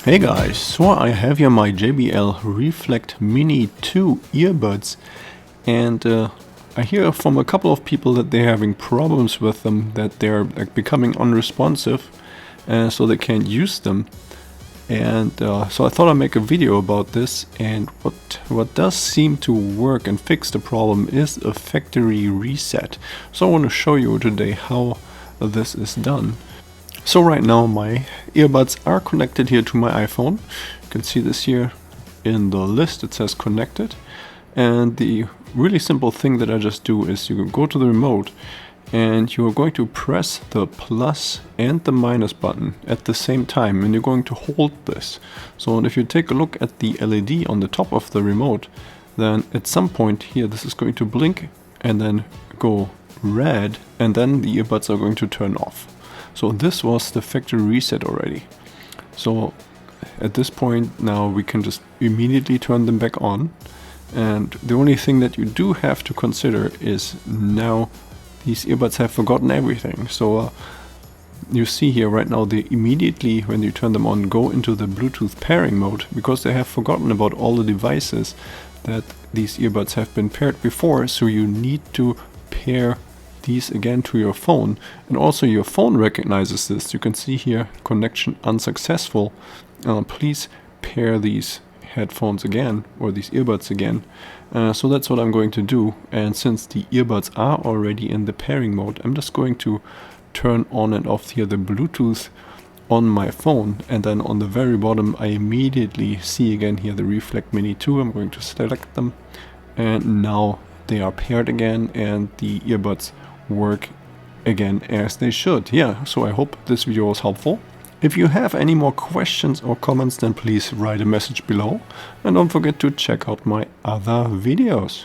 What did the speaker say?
Hey guys, so I have here my JBL Reflect Mini 2 earbuds, and I hear from a couple of people that they're having problems with them, that they're becoming unresponsive, so they can't use them. And so I thought I'd make a video about this, and what does seem to work and fix the problem is a factory reset. So I want to show you today how this is done. So right now my earbuds are connected here to my iPhone. You can see this here in the list, it says connected. And the really simple thing that I just do is you go to the remote and you are going to press the plus and the minus button at the same time, and you're going to hold this. So if you take a look at the LED on the top of the remote, then at some point here this is going to blink and then go red, and then the earbuds are going to turn off. So this was the factory reset already. So at this point now we can just immediately turn them back on. And the only thing that you do have to consider is now these earbuds have forgotten everything. So you see here right now they immediately, when you turn them on, go into the Bluetooth pairing mode, because they have forgotten about all the devices that these earbuds have been paired before. So you need to pair these again to your phone, and also your phone recognizes this. You can see here, connection unsuccessful. Please pair these headphones again, or these earbuds again. So that's what I'm going to do. And since the earbuds are already in the pairing mode, I'm just going to turn on and off here the Bluetooth on my phone, and then on the very bottom I immediately see again here the Reflect Mini 2. I'm going to select them, and now they are paired again and the earbuds work again as they should. Yeah, so I hope this video was helpful. If you have any more questions or comments, then please write a message below, and don't forget to check out my other videos.